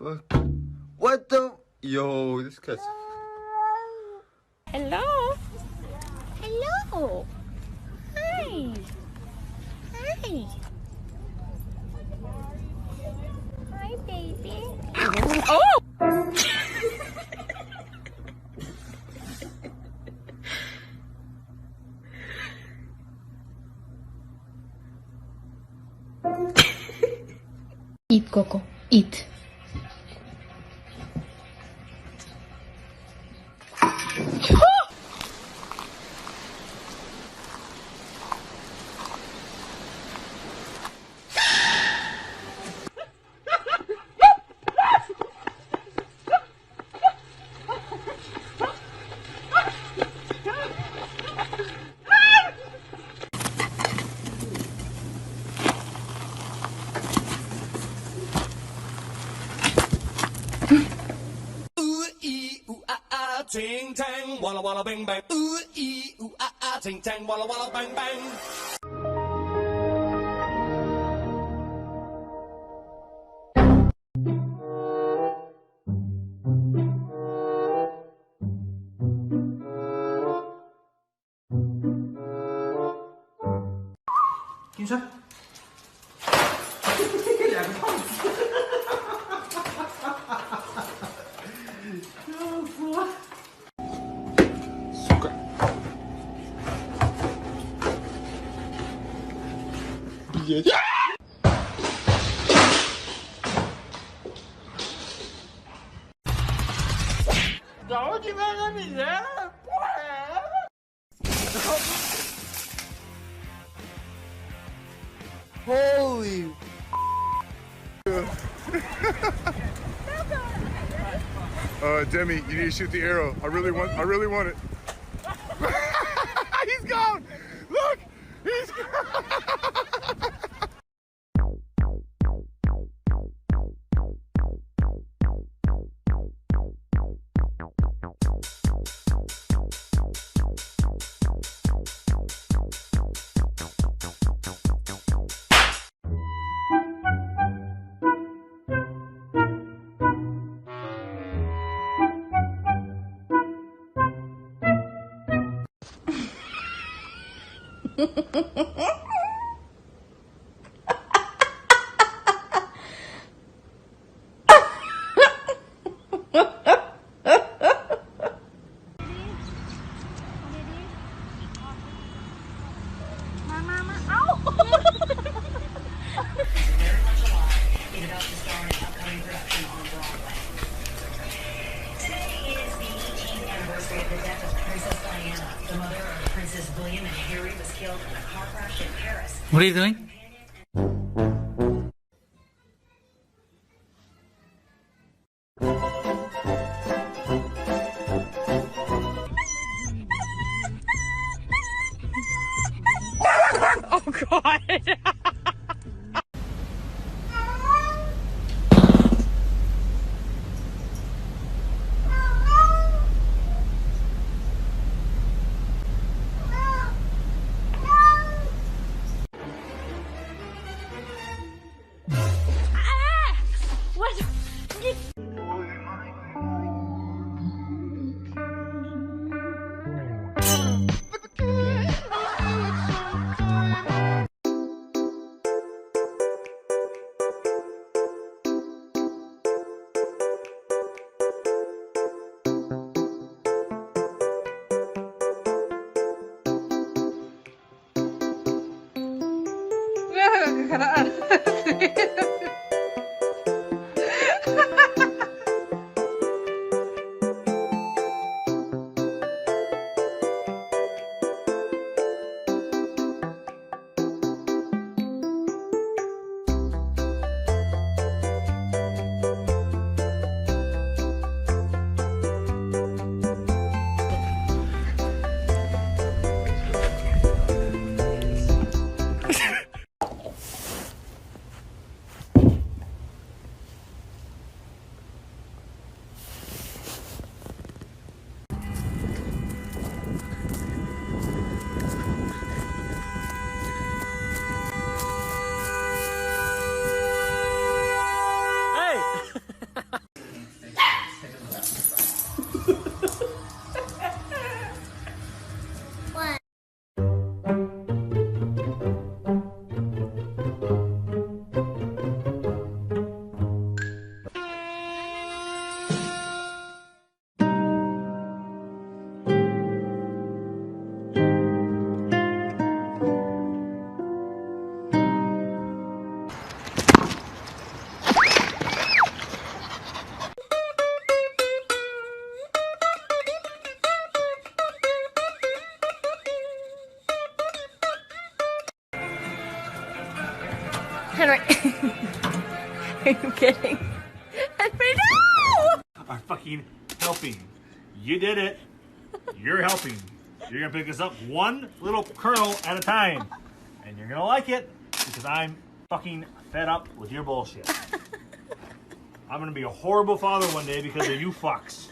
fuck? What the? Yo, this guy's... Hello? Hello? Hi. Hi. Hi, baby. Oh! Eat, Coco. Eat. Ting tang, walla walla bang bang. Ooh ee ooh ah ah, ting tang, walla walla bang bang. Kim Sơn. 两个胖子。笑死我。 搞你妈个女人！Holy! Demi, you need to shoot the arrow. I really want it. He's gone. Look, he's gone. What are you doing? Oh, God. Henry. Are you kidding? Henry, no! Are fucking helping. You did it. You're helping. You're gonna pick this up one little kernel at a time. And you're gonna like it because I'm fucking fed up with your bullshit. I'm gonna be a horrible father one day because of you fucks.